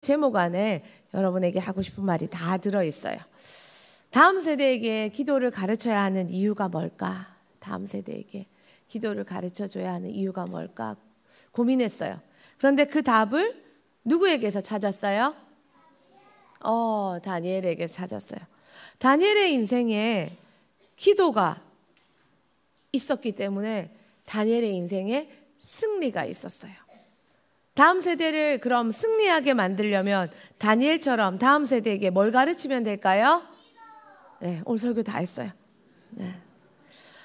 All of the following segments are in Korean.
제목 안에 여러분에게 하고 싶은 말이 다 들어있어요. 다음 세대에게 기도를 가르쳐야 하는 이유가 뭘까? 다음 세대에게 기도를 가르쳐줘야 하는 이유가 뭘까? 고민했어요. 그런데 그 답을 누구에게서 찾았어요? 다니엘에게 찾았어요. 다니엘의 인생에 기도가 있었기 때문에 다니엘의 인생에 승리가 있었어요. 다음 세대를 그럼 승리하게 만들려면 다니엘처럼 다음 세대에게 뭘 가르치면 될까요? 네, 오늘 설교 다 했어요. 네.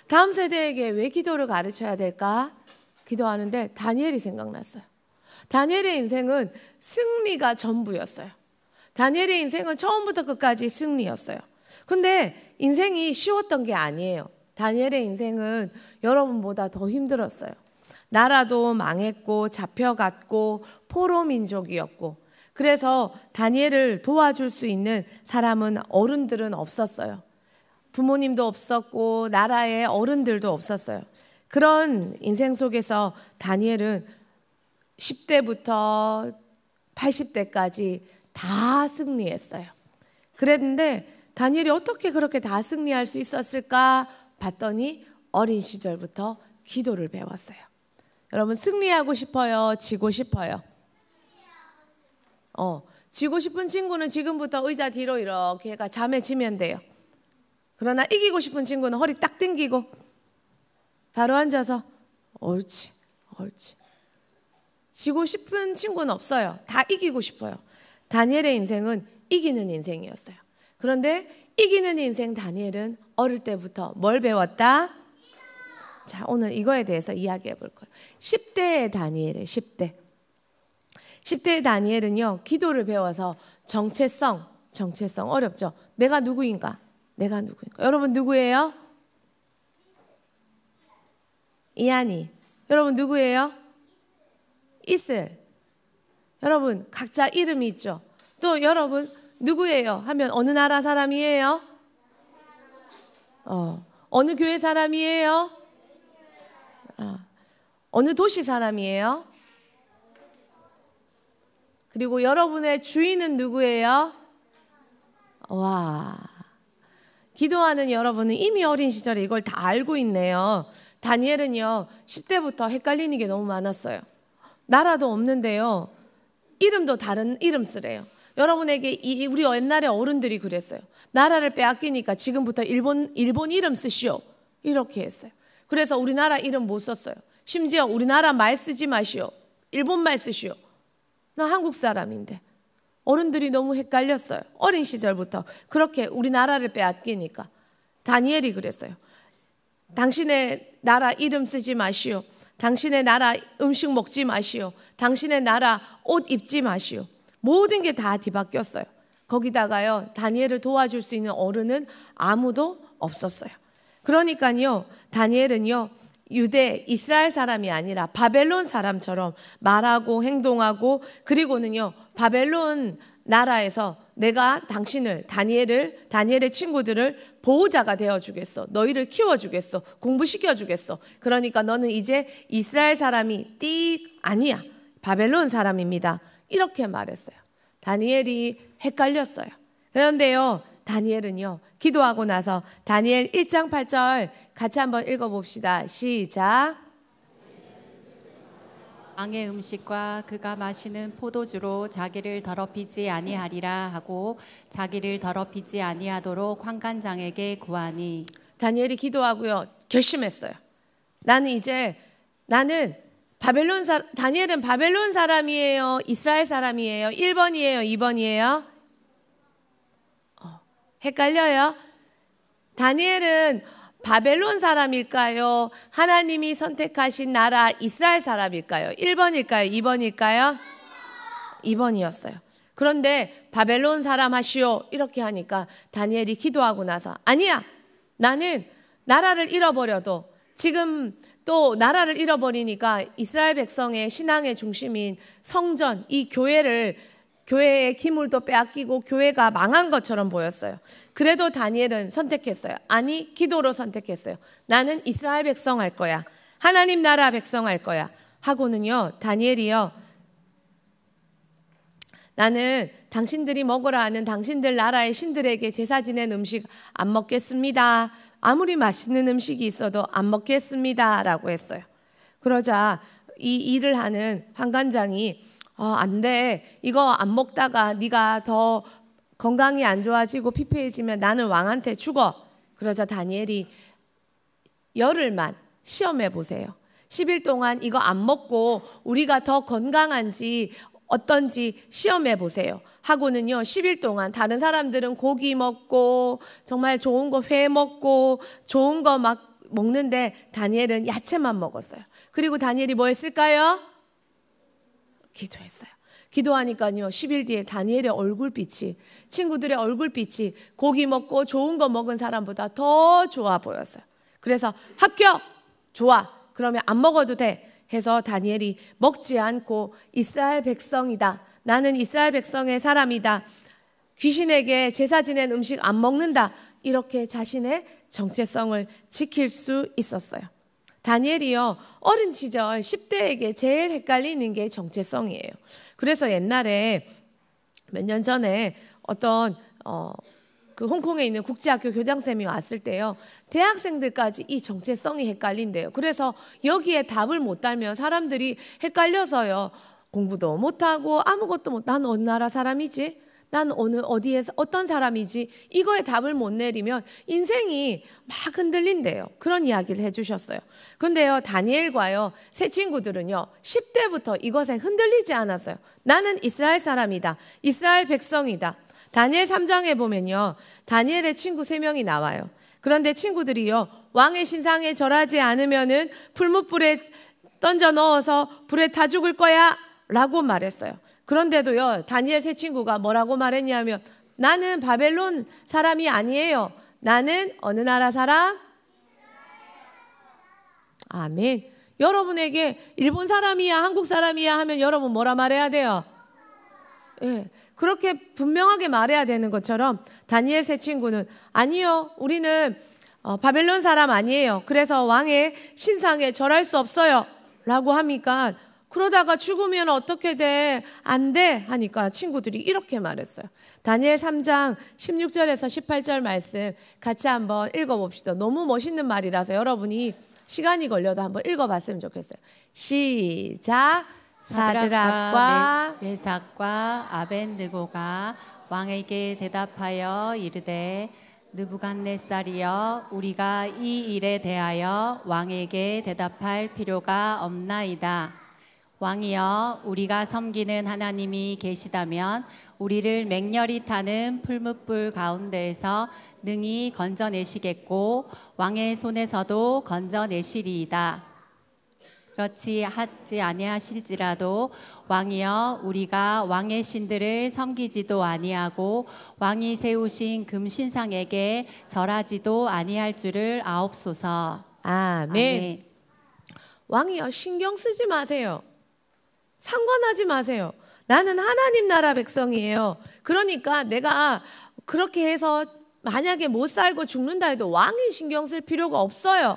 다음 세대에게 왜 기도를 가르쳐야 될까? 기도하는데 다니엘이 생각났어요. 다니엘의 인생은 승리가 전부였어요. 다니엘의 인생은 처음부터 끝까지 승리였어요. 근데 인생이 쉬웠던 게 아니에요. 다니엘의 인생은 여러분보다 더 힘들었어요. 나라도 망했고 잡혀갔고 포로 민족이었고, 그래서 다니엘을 도와줄 수 있는 사람은 어른들은 없었어요. 부모님도 없었고 나라의 어른들도 없었어요. 그런 인생 속에서 다니엘은 10대부터 80대까지 다 승리했어요. 그랬는데 다니엘이 어떻게 그렇게 다 승리할 수 있었을까 봤더니 어린 시절부터 기도를 배웠어요. 여러분, 승리하고 싶어요? 지고 싶어요? 지고 싶은 친구는 지금부터 의자 뒤로 이렇게 해가 잠에 지면 돼요. 그러나 이기고 싶은 친구는 허리 딱 당기고 바로 앉아서 옳지, 옳지. 지고 싶은 친구는 없어요. 다 이기고 싶어요. 다니엘의 인생은 이기는 인생이었어요. 그런데 이기는 인생 다니엘은 어릴 때부터 뭘 배웠다? 자, 오늘 이거에 대해서 이야기해 볼 거예요. 10대의 다니엘의 10대의 다니엘은요, 기도를 배워서 정체성 어렵죠. 내가 누구인가? 여러분 누구예요? 이한이. 여러분 누구예요? 이슬. 여러분 각자 이름이 있죠. 또 여러분 누구예요? 하면 어느 나라 사람이에요? 어느 교회 사람이에요? 어느 도시 사람이에요? 그리고 여러분의 주인은 누구예요? 와, 기도하는 여러분은 이미 어린 시절에 이걸 다 알고 있네요. 다니엘은요 10대부터 헷갈리는 게 너무 많았어요. 나라도 없는데요, 이름도 다른 이름 쓰래요. 여러분에게 우리 옛날에 어른들이 그랬어요. 나라를 빼앗기니까 지금부터 일본 이름 쓰시오, 이렇게 했어요. 그래서 우리나라 이름 못 썼어요. 심지어 우리나라 말 쓰지 마시오, 일본 말 쓰시오. 나 한국 사람인데. 어른들이 너무 헷갈렸어요. 어린 시절부터 그렇게 우리나라를 빼앗기니까. 다니엘이 그랬어요. 당신의 나라 이름 쓰지 마시오. 당신의 나라 음식 먹지 마시오. 당신의 나라 옷 입지 마시오. 모든 게 다 뒤바뀌었어요. 거기다가요, 다니엘을 도와줄 수 있는 어른은 아무도 없었어요. 그러니까요, 다니엘은요 유대 이스라엘 사람이 아니라 바벨론 사람처럼 말하고 행동하고, 그리고는요 바벨론 나라에서 내가 다니엘의 친구들을 보호자가 되어주겠어. 너희를 키워주겠어. 공부시켜주겠어. 그러니까 너는 이제 이스라엘 사람이 아니야. 바벨론 사람입니다. 이렇게 말했어요. 다니엘이 헷갈렸어요. 그런데요, 다니엘은요 기도하고 나서 다니엘 1장 8절 같이 한번 읽어봅시다. 시작. 왕의 음식과 그가 마시는 포도주로 자기를 더럽히지 아니하리라 하고 자기를 더럽히지 아니하도록 환관장에게 구하니. 다니엘이 기도하고요 결심했어요. 나는 다니엘은 바벨론 사람이에요? 이스라엘 사람이에요? 1번이에요? 2번이에요? 헷갈려요? 다니엘은 바벨론 사람일까요? 하나님이 선택하신 나라 이스라엘 사람일까요? 1번일까요? 2번일까요? 2번이었어요. 그런데 바벨론 사람 하시오 이렇게 하니까 다니엘이 기도하고 나서 아니야, 나는 나라를 잃어버려도, 지금 또 나라를 잃어버리니까 이스라엘 백성의 신앙의 중심인 성전, 이 교회의 기물도 빼앗기고 교회가 망한 것처럼 보였어요. 그래도 다니엘은 선택했어요. 아니, 기도로 선택했어요. 나는 이스라엘 백성 할 거야. 하나님 나라 백성 할 거야. 하고는요, 다니엘이요 나는 당신들이 먹으라 하는 당신들 나라의 신들에게 제사 지낸 음식 안 먹겠습니다. 아무리 맛있는 음식이 있어도 안 먹겠습니다 라고 했어요. 그러자 이 일을 하는 환관장이 안 돼. 이거 안 먹다가 네가 더 건강이 안 좋아지고 피폐해지면 나는 왕한테 죽어. 그러자 다니엘이 열흘만 시험해 보세요. 10일 동안 이거 안 먹고 우리가 더 건강한지 어떤지 시험해 보세요. 하고는요 10일 동안 다른 사람들은 고기 먹고 정말 좋은 거 회 먹고 좋은 거 막 먹는데 다니엘은 야채만 먹었어요. 그리고 다니엘이 뭐 했을까요? 기도했어요. 기도하니까요 10일 뒤에 다니엘의 얼굴빛이, 친구들의 얼굴빛이 고기 먹고 좋은 거 먹은 사람보다 더 좋아 보였어요. 그래서 합격! 좋아! 그러면 안 먹어도 돼 해서 다니엘이 먹지 않고 이스라엘 백성이다. 나는 이스라엘 백성의 사람이다. 귀신에게 제사 지낸 음식 안 먹는다. 이렇게 자신의 정체성을 지킬 수 있었어요. 다니엘이요 어린 시절 10대에게 제일 헷갈리는 게 정체성이에요. 그래서 옛날에 몇 년 전에 어떤 그 홍콩에 있는 국제학교 교장쌤이 왔을 때요 대학생들까지 이 정체성이 헷갈린대요. 그래서 여기에 답을 못 달면 사람들이 헷갈려서요 공부도 못하고 아무것도 못, 난 어느 나라 사람이지? 난 어디에서 어떤 사람이지? 이거에 답을 못 내리면 인생이 막 흔들린대요. 그런 이야기를 해주셨어요. 근데요 다니엘과요 새 친구들은요 10대부터 이것에 흔들리지 않았어요. 나는 이스라엘 사람이다. 이스라엘 백성이다. 다니엘 3장에 보면요 다니엘의 친구 3명이 나와요. 그런데 친구들이요 왕의 신상에 절하지 않으면은 풀무불에 던져 넣어서 불에 타 죽을 거야 라고 말했어요. 그런데도요 다니엘 세 친구가 뭐라고 말했냐면 나는 바벨론 사람이 아니에요. 나는 어느 나라 사람? 아멘. 여러분에게 일본 사람이야 한국 사람이야 하면 여러분 뭐라 말해야 돼요? 예, 그렇게 분명하게 말해야 되는 것처럼 다니엘 세 친구는 아니요 우리는 바벨론 사람 아니에요. 그래서 왕의 신상에 절할 수 없어요 라고 하니까 그러다가 죽으면 어떻게 돼? 안 돼 하니까 친구들이 이렇게 말했어요. 다니엘 3장 16절에서 18절 말씀 같이 한번 읽어봅시다. 너무 멋있는 말이라서 여러분이 시간이 걸려도 한번 읽어봤으면 좋겠어요. 시작. 사드락과 메삭과 아벤느고가 왕에게 대답하여 이르되 느부갓네살이여 우리가 이 일에 대하여 왕에게 대답할 필요가 없나이다. 왕이여 우리가 섬기는 하나님이 계시다면 우리를 맹렬히 타는 풀무불 가운데에서 능히 건져내시겠고 왕의 손에서도 건져내시리이다. 그렇지 하지 아니하실지라도 왕이여 우리가 왕의 신들을 섬기지도 아니하고 왕이 세우신 금신상에게 절하지도 아니할 줄을 아옵소서. 아멘. 아멘. 왕이여 신경 쓰지 마세요. 상관하지 마세요. 나는 하나님 나라 백성이에요. 그러니까 내가 그렇게 해서 만약에 못 살고 죽는다 해도 왕이 신경 쓸 필요가 없어요.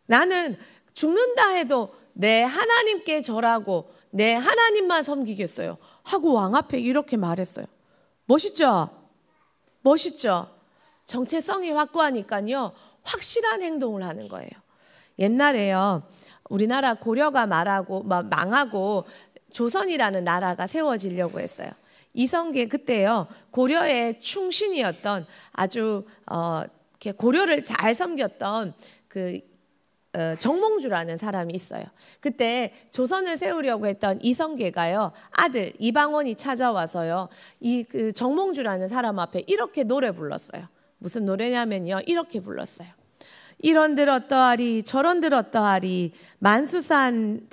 나는 죽는다 해도 내 하나님께 절하고 내 하나님만 섬기겠어요 하고 왕 앞에 이렇게 말했어요. 멋있죠? 멋있죠? 정체성이 확고하니까요 확실한 행동을 하는 거예요. 옛날에요 우리나라 고려가 망하고 조선이라는 나라가 세워지려고 했어요. 이성계 그때요 고려의 충신이었던 아주 고려를 잘 섬겼던 정몽주라는 사람이 있어요. 그때 조선을 세우려고 했던 이성계가요 아들 이방원이 찾아와서요 이 정몽주라는 사람 앞에 이렇게 노래 불렀어요. 무슨 노래냐면요 이렇게 불렀어요. 이런들 어떠하리 저런들 어떠하리 만수산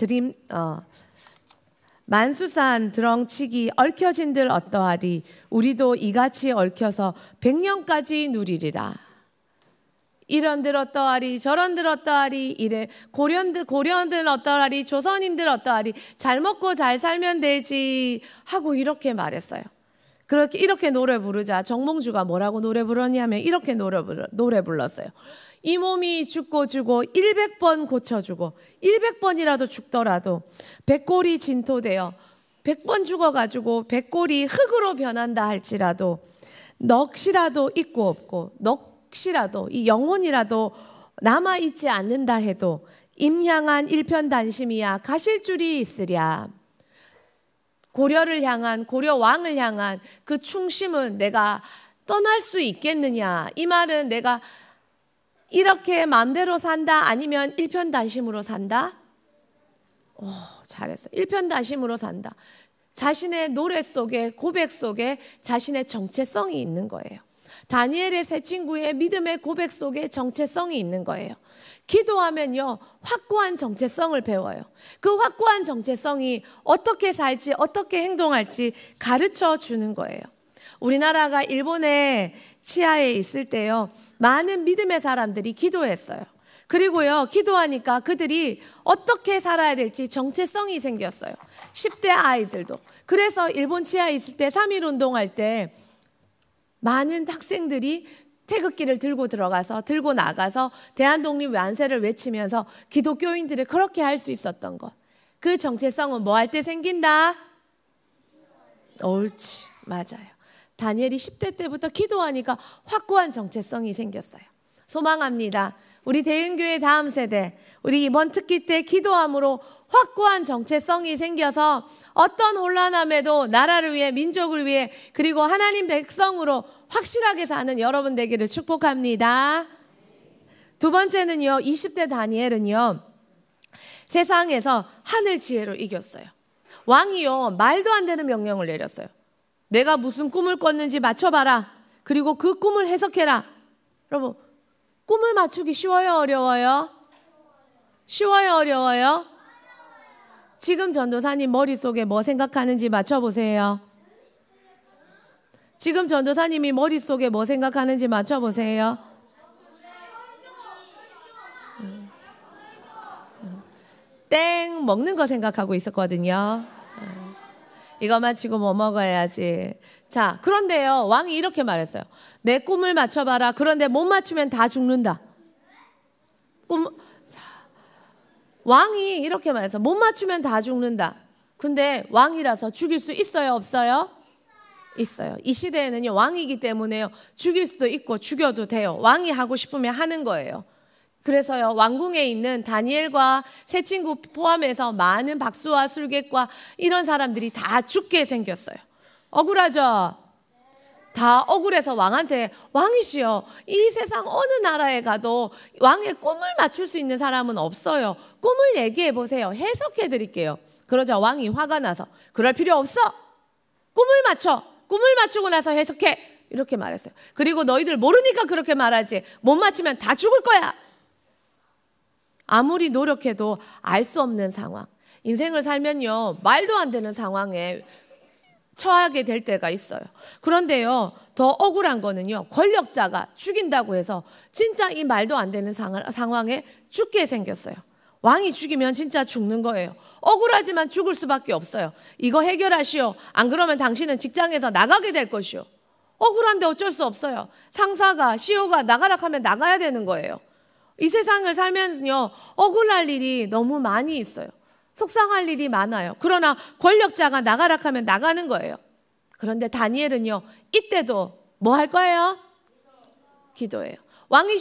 드렁치기 얽혀진들 어떠하리 우리도 이같이 얽혀서 100년까지 누리리라. 이런들 어떠하리 저런들 어떠하리 이래 고려인들 어떠하리 조선인들 어떠하리 잘 먹고 잘 살면 되지 하고 이렇게 말했어요. 이렇게 노래 부르자 정몽주가 뭐라고 노래 부르냐면 이렇게 노래 불렀어요. 이 몸이 죽고 100번 고쳐주고 100번이라도 죽더라도 백골이 진토되어 100번 죽어가지고 백골이 흙으로 변한다 할지라도 넋이라도 있고 없고 넋이라도 이 영혼이라도 남아있지 않는다 해도 임향한 일편단심이야 가실 줄이 있으랴. 고려를 향한, 고려 왕을 향한 그 충심은 내가 떠날 수 있겠느냐. 이 말은 내가 이렇게 마음대로 산다 아니면 일편단심으로 산다? 오, 잘했어. 일편단심으로 산다. 자신의 노래 속에, 고백 속에 자신의 정체성이 있는 거예요. 다니엘의 세 친구의 믿음의 고백 속에 정체성이 있는 거예요. 기도하면요, 확고한 정체성을 배워요. 그 확고한 정체성이 어떻게 살지, 어떻게 행동할지 가르쳐 주는 거예요. 우리나라가 일본의 치하에 있을 때요, 많은 믿음의 사람들이 기도했어요. 그리고요, 기도하니까 그들이 어떻게 살아야 될지 정체성이 생겼어요. 10대 아이들도. 그래서 일본 치하에 있을 때 3.1 운동할 때 많은 학생들이 태극기를 들고 나가서 대한독립 만세를 외치면서 기독교인들을 그렇게 할 수 있었던 것. 그 정체성은 뭐 할 때 생긴다? 옳지, 맞아요. 다니엘이 10대 때부터 기도하니까 확고한 정체성이 생겼어요. 소망합니다. 우리 대흥교회 다음 세대, 우리 이번 특기 때 기도함으로 확고한 정체성이 생겨서 어떤 혼란함에도 나라를 위해, 민족을 위해, 그리고 하나님 백성으로 확실하게 사는 여러분 되기를 축복합니다. 두 번째는요, 20대 다니엘은요, 세상에서 하늘 지혜로 이겼어요. 왕이요, 말도 안 되는 명령을 내렸어요. 내가 무슨 꿈을 꿨는지 맞춰봐라. 그리고 그 꿈을 해석해라. 여러분, 꿈을 맞추기 쉬워요, 어려워요? 쉬워요, 어려워요? 지금 전도사님 머릿속에 뭐 생각하는지 맞춰보세요. 지금 전도사님이 머릿속에 뭐 생각하는지 맞춰보세요. 땡, 먹는 거 생각하고 있었거든요. 이거 마치고 뭐 먹어야지. 자, 그런데요, 왕이 이렇게 말했어요. 내 꿈을 맞춰봐라. 그런데 못 맞추면 다 죽는다. 왕이 이렇게 말해서 못 맞추면 다 죽는다. 근데 왕이라서 죽일 수 있어요, 없어요? 있어요. 이 시대에는요, 왕이기 때문에요, 죽일 수도 있고 죽여도 돼요. 왕이 하고 싶으면 하는 거예요. 그래서요, 왕궁에 있는 다니엘과 세 친구 포함해서 많은 박수와 술객과 이런 사람들이 다 죽게 생겼어요. 억울하죠? 다 억울해서 왕한테, 왕이시여, 이 세상 어느 나라에 가도 왕의 꿈을 맞출 수 있는 사람은 없어요. 꿈을 얘기해 보세요. 해석해 드릴게요. 그러자 왕이 화가 나서, 그럴 필요 없어. 꿈을 맞춰. 꿈을 맞추고 나서 해석해. 이렇게 말했어요. 그리고 너희들 모르니까 그렇게 말하지. 못 맞추면 다 죽을 거야. 아무리 노력해도 알 수 없는 상황. 인생을 살면요, 말도 안 되는 상황에 처하게 될 때가 있어요. 그런데요, 더 억울한 거는요, 권력자가 죽인다고 해서 진짜 이 말도 안 되는 상황에 죽게 생겼어요. 왕이 죽이면 진짜 죽는 거예요. 억울하지만 죽을 수밖에 없어요. 이거 해결하시오. 안 그러면 당신은 직장에서 나가게 될 것이오. 억울한데 어쩔 수 없어요. 상사가, CEO가 나가라 하면 나가야 되는 거예요. 이 세상을 살면서요, 억울할 일이 너무 많이 있어요. 속상할 일이 많아요. 그러나 권력자가 나가라 하면 나가는 거예요. 그런데 다니엘은요, 이때도 뭐 할 거예요? 기도해요. 왕이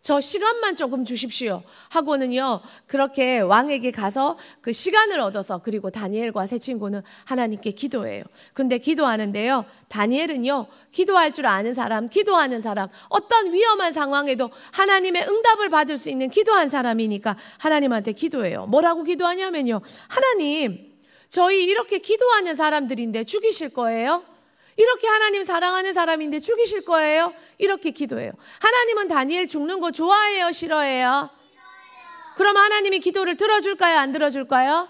저 시간만 조금 주십시오 하고는요, 그렇게 왕에게 가서 그 시간을 얻어서, 그리고 다니엘과 세 친구는 하나님께 기도해요. 근데 기도하는데요, 다니엘은요, 기도할 줄 아는 사람, 기도하는 사람, 어떤 위험한 상황에도 하나님의 응답을 받을 수 있는 기도한 사람이니까 하나님한테 기도해요. 뭐라고 기도하냐면요, 하나님, 저희 이렇게 기도하는 사람들인데 죽이실 거예요? 이렇게 하나님 사랑하는 사람인데 죽이실 거예요? 이렇게 기도해요. 하나님은 다니엘 죽는 거 좋아해요, 싫어해요? 그럼 하나님이 기도를 들어줄까요, 안 들어줄까요?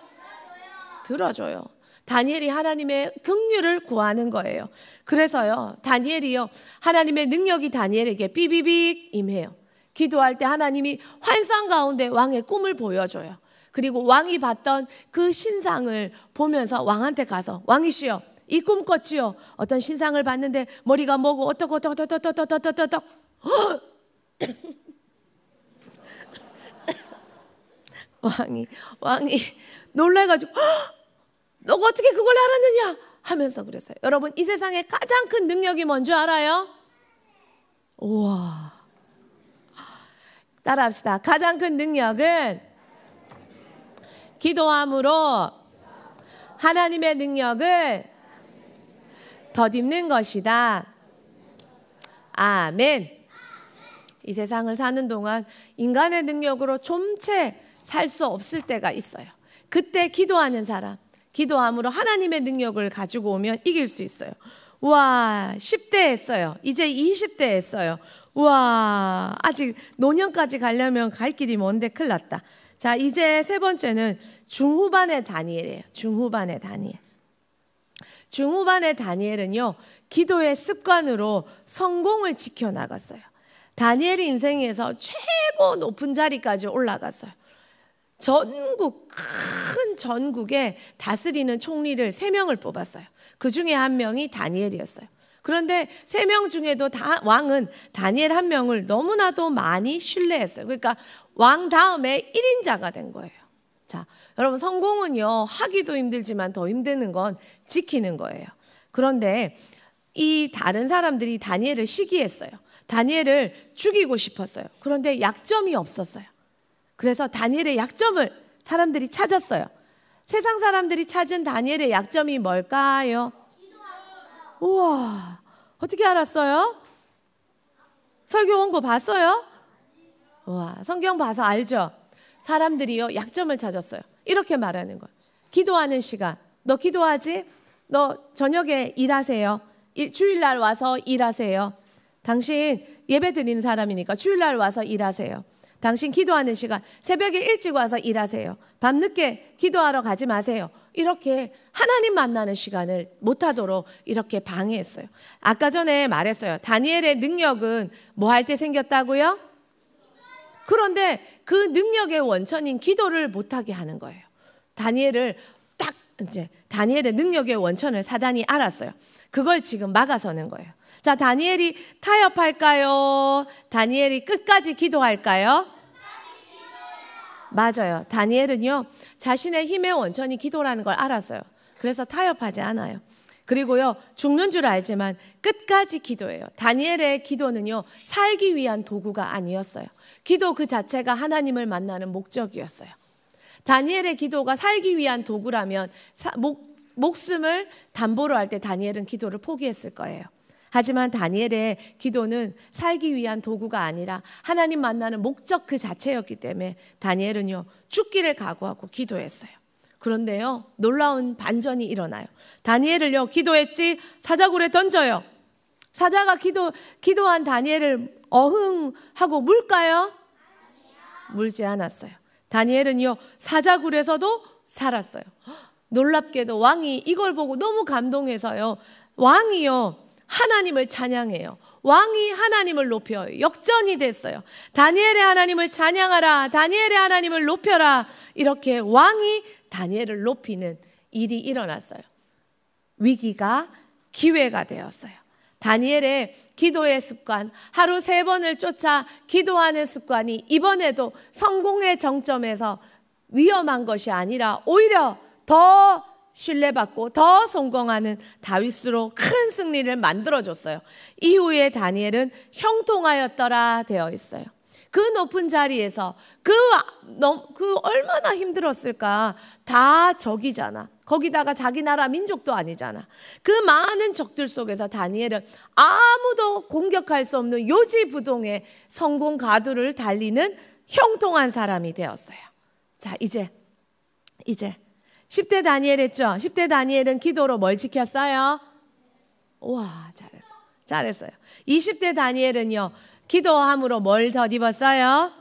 들어줘요. 다니엘이 하나님의 긍휼을 구하는 거예요. 그래서요, 다니엘이요, 하나님의 능력이 다니엘에게 삐비빅 임해요. 기도할 때 하나님이 환상 가운데 왕의 꿈을 보여줘요. 그리고 왕이 봤던 그 신상을 보면서 왕한테 가서, 왕이시여, 이 꿈 꿨지요. 어떤 신상을 봤는데 머리가 뭐고 어떻고 왕이 놀라가지고 너가 어떻게 그걸 알았느냐 하면서 그랬어요. 여러분, 이 세상에 가장 큰 능력이 뭔지 알아요? 우와, 따라합시다. 가장 큰 능력은 기도함으로 하나님의 능력을 덧입는 것이다. 아멘. 이 세상을 사는 동안 인간의 능력으로 좀채 살 수 없을 때가 있어요. 그때 기도하는 사람, 기도함으로 하나님의 능력을 가지고 오면 이길 수 있어요. 와, 10대 했어요. 이제 20대 했어요. 와, 아직 노년까지 가려면 갈 길이 먼데 큰일 났다. 자, 이제 세 번째는 중후반의 다니엘이에요. 중후반의 다니엘. 중후반의 다니엘은요, 기도의 습관으로 성공을 지켜나갔어요. 다니엘이 인생에서 최고 높은 자리까지 올라갔어요. 큰 전국에 다스리는 총리를 3명을 뽑았어요. 그 중에 한 명이 다니엘이었어요. 그런데 3명 중에도 왕은 다니엘 1명을 너무나도 많이 신뢰했어요. 그러니까 왕 다음에 1인자가 된 거예요. 자, 여러분, 성공은요, 하기도 힘들지만 더 힘드는 건 지키는 거예요. 그런데 이 다른 사람들이 다니엘을 시기했어요. 다니엘을 죽이고 싶었어요. 그런데 약점이 없었어요. 그래서 다니엘의 약점을 사람들이 찾았어요. 세상 사람들이 찾은 다니엘의 약점이 뭘까요? 우와, 어떻게 알았어요? 설교 원고 봤어요? 우와, 성경 봐서 알죠? 사람들이요, 약점을 찾았어요. 이렇게 말하는 거예요. 기도하는 시간. 너 기도하지? 너 저녁에 일하세요. 주일날 와서 일하세요. 당신 예배 드리는 사람이니까 주일날 와서 일하세요. 당신 기도하는 시간, 새벽에 일찍 와서 일하세요. 밤늦게 기도하러 가지 마세요. 이렇게 하나님 만나는 시간을 못하도록 이렇게 방해했어요. 아까 전에 말했어요. 다니엘의 능력은 뭐 할 때 생겼다고요? 그런데 그 능력의 원천인 기도를 못하게 하는 거예요. 다니엘의 능력의 원천을 사단이 알았어요. 그걸 지금 막아서는 거예요. 자, 다니엘이 타협할까요? 다니엘이 끝까지 기도할까요? 맞아요. 다니엘은요, 자신의 힘의 원천이 기도라는 걸 알았어요. 그래서 타협하지 않아요. 그리고요, 죽는 줄 알지만 끝까지 기도해요. 다니엘의 기도는요, 살기 위한 도구가 아니었어요. 기도 그 자체가 하나님을 만나는 목적이었어요. 다니엘의 기도가 살기 위한 도구라면 목숨을 담보로 할 때 다니엘은 기도를 포기했을 거예요. 하지만 다니엘의 기도는 살기 위한 도구가 아니라 하나님 만나는 목적 그 자체였기 때문에 다니엘은요, 죽기를 각오하고 기도했어요. 그런데요, 놀라운 반전이 일어나요. 다니엘을요, 기도했지 사자굴에 던져요. 사자가 기도한 다니엘을 어흥하고 물까요? 물지 않았어요. 다니엘은요, 사자굴에서도 살았어요. 놀랍게도 왕이 이걸 보고 너무 감동해서요, 왕이요, 하나님을 찬양해요. 왕이 하나님을 높여요. 역전이 됐어요. 다니엘의 하나님을 찬양하라. 다니엘의 하나님을 높여라. 이렇게 왕이 다니엘을 높이는 일이 일어났어요. 위기가 기회가 되었어요. 다니엘의 기도의 습관, 하루 3번을 쫓아 기도하는 습관이 이번에도 성공의 정점에서 위험한 것이 아니라 오히려 더 신뢰받고 더 성공하는 다윗으로 큰 승리를 만들어줬어요. 이후에 다니엘은 형통하였더라 되어 있어요. 그 높은 자리에서 그 얼마나 힘들었을까. 다 적이잖아. 거기다가 자기 나라 민족도 아니잖아. 그 많은 적들 속에서 다니엘은 아무도 공격할 수 없는 요지부동의 성공 가두를 달리는 형통한 사람이 되었어요. 자, 이제 10대 다니엘 했죠? 10대 다니엘은 기도로 뭘 지켰어요? 우와, 잘했어요. 20대 다니엘은요, 기도함으로 뭘 덧입었어요?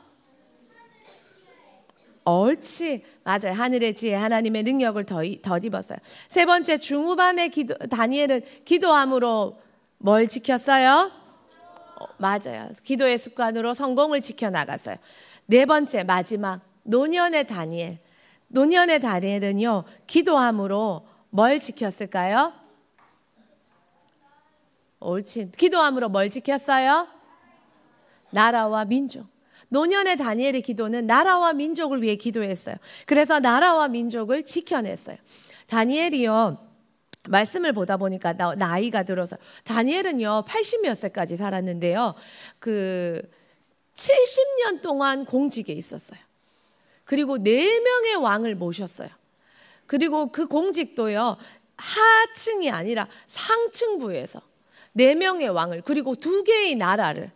옳지, 맞아요. 하늘의 지혜, 하나님의 능력을 덧입었어요. 세 번째, 중후반의 다니엘은 기도함으로 뭘 지켰어요? 맞아요. 기도의 습관으로 성공을 지켜나갔어요. 네 번째, 마지막, 노년의 다니엘. 노년의 다니엘은요, 기도함으로 뭘 지켰을까요? 옳지. 기도함으로 뭘 지켰어요? 나라와 민족. 노년의 다니엘의 기도는 나라와 민족을 위해 기도했어요. 그래서 나라와 민족을 지켜냈어요. 다니엘이요, 말씀을 보다 보니까 나이가 들어서 다니엘은요 80몇 세까지 살았는데요, 그 70년 동안 공직에 있었어요. 그리고 4명의 왕을 모셨어요. 그리고 그 공직도요 하층이 아니라 상층부에서 4명의 왕을, 그리고 2개의 나라를.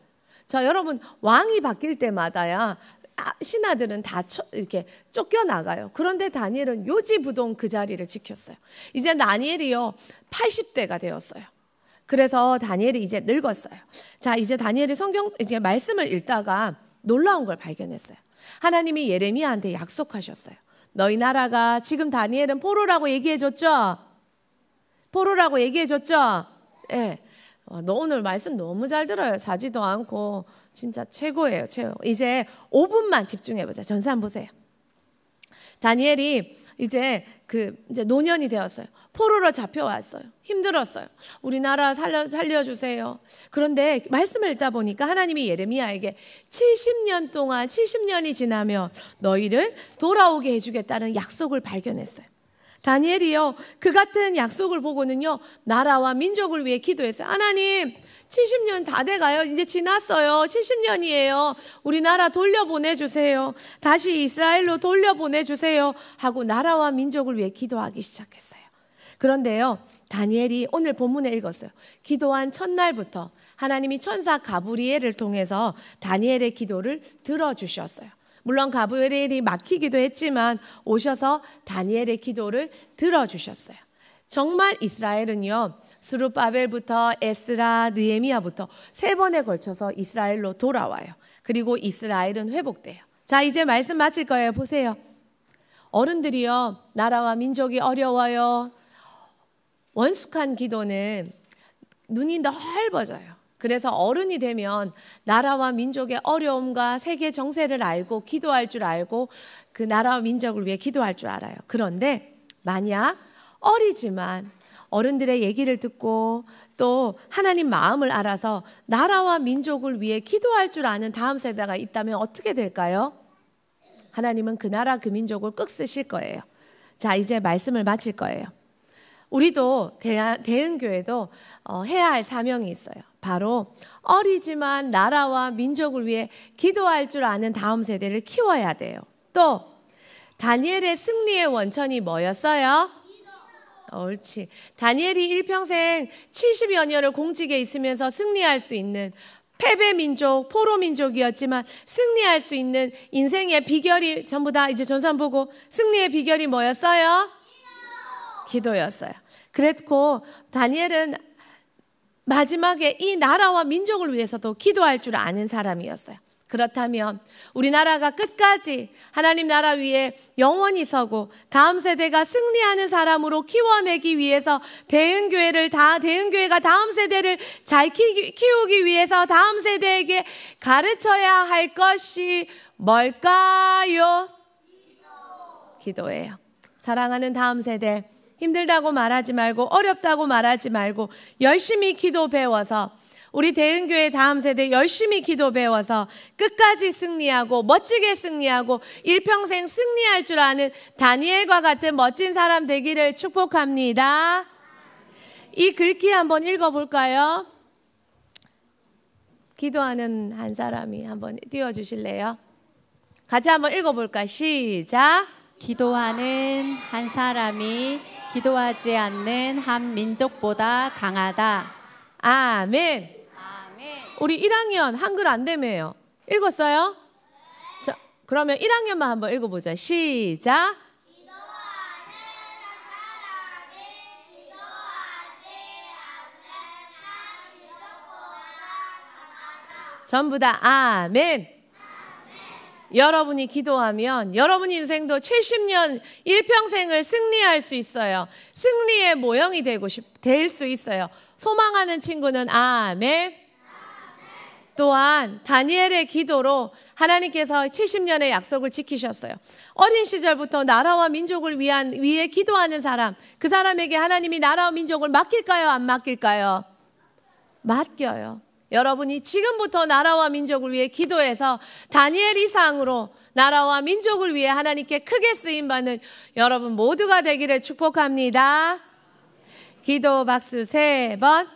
자, 여러분, 왕이 바뀔 때마다야 신하들은 다 이렇게 쫓겨나가요. 그런데 다니엘은 요지부동 그 자리를 지켰어요. 이제 다니엘이요 80대가 되었어요. 그래서 다니엘이 이제 늙었어요. 자, 이제 다니엘이 이제 말씀을 읽다가 놀라운 걸 발견했어요. 하나님이 예레미야한테 약속하셨어요. 너희 나라가, 지금 다니엘은 포로라고 얘기해줬죠? 포로라고 얘기해줬죠? 예. 네. 너 오늘 말씀 너무 잘 들어요. 자지도 않고 진짜 최고예요. 최고. 이제 5분만 집중해보자. 전사 한번 보세요. 다니엘이 이제 노년이 되었어요. 포로로 잡혀왔어요. 힘들었어요. 우리나라 살려주세요. 그런데 말씀을 읽다 보니까 하나님이 예레미야에게 70년이 지나면 너희를 돌아오게 해주겠다는 약속을 발견했어요. 다니엘이요 그 같은 약속을 보고는요 나라와 민족을 위해 기도했어요. 하나님, 70년 다 돼가요. 이제 지났어요. 70년이에요. 우리나라 돌려보내주세요. 다시 이스라엘로 돌려보내주세요 하고 나라와 민족을 위해 기도하기 시작했어요. 그런데요, 다니엘이 오늘 본문에 읽었어요. 기도한 첫날부터 하나님이 천사 가브리엘을 통해서 다니엘의 기도를 들어주셨어요. 물론 가브리엘이 막히기도 했지만 오셔서 다니엘의 기도를 들어주셨어요. 정말 이스라엘은요, 스룹바벨부터 에스라, 느헤미야부터 3번에 걸쳐서 이스라엘로 돌아와요. 그리고 이스라엘은 회복돼요. 자, 이제 말씀 마칠 거예요. 보세요. 어른들이요, 나라와 민족이 어려워요. 원숙한 기도는 눈이 넓어져요. 그래서 어른이 되면 나라와 민족의 어려움과 세계 정세를 알고 기도할 줄 알고 그 나라와 민족을 위해 기도할 줄 알아요. 그런데 만약 어리지만 어른들의 얘기를 듣고 또 하나님 마음을 알아서 나라와 민족을 위해 기도할 줄 아는 다음 세대가 있다면 어떻게 될까요? 하나님은 그 나라 그 민족을 꼭 쓰실 거예요. 자, 이제 말씀을 마칠 거예요. 우리도 대흥교회도 해야 할 사명이 있어요. 바로 어리지만 나라와 민족을 위해 기도할 줄 아는 다음 세대를 키워야 돼요. 또 다니엘의 승리의 원천이 뭐였어요? 옳지. 다니엘이 일평생 70여 년을 공직에 있으면서 승리할 수 있는 패배민족, 포로민족이었지만 승리할 수 있는 인생의 비결이 전부 다 이제 전산 보고 승리의 비결이 뭐였어요? 기도였어요. 그랬고 다니엘은 마지막에 이 나라와 민족을 위해서도 기도할 줄 아는 사람이었어요. 그렇다면 우리나라가 끝까지 하나님 나라 위에 영원히 서고 다음 세대가 승리하는 사람으로 키워내기 위해서 대흥교회가 다음 세대를 잘 키우기 위해서 다음 세대에게 가르쳐야 할 것이 뭘까요? 기도예요. 사랑하는 다음 세대, 힘들다고 말하지 말고 어렵다고 말하지 말고 열심히 기도 배워서 우리 대흥교회 다음 세대 열심히 기도 배워서 끝까지 승리하고 멋지게 승리하고 일평생 승리할 줄 아는 다니엘과 같은 멋진 사람 되기를 축복합니다. 이 글귀 한번 읽어볼까요? 기도하는 한 사람이 한번 띄워주실래요? 같이 한번 읽어볼까? 시작. 기도하는 한 사람이 기도하지 않는 한 민족보다 강하다. 아멘. 우리 1학년 한글 안 되매요. 읽었어요? 자, 그러면 1학년만 한번 읽어보자. 시작. 기도하는 사람이 기도하지 않는 한 민족보다 강하다. 전부 다 아멘. 여러분이 기도하면 여러분 인생도 70년 일평생을 승리할 수 있어요. 승리의 모형이 될 수 있어요. 소망하는 친구는 아멘. 또한 다니엘의 기도로 하나님께서 70년의 약속을 지키셨어요. 어린 시절부터 나라와 민족을 위해 기도하는 사람, 그 사람에게 하나님이 나라와 민족을 맡길까요? 안 맡길까요? 맡겨요. 여러분이 지금부터 나라와 민족을 위해 기도해서 다니엘 이상으로 나라와 민족을 위해 하나님께 크게 쓰임받는 여러분 모두가 되기를 축복합니다. 기도 박수 3번.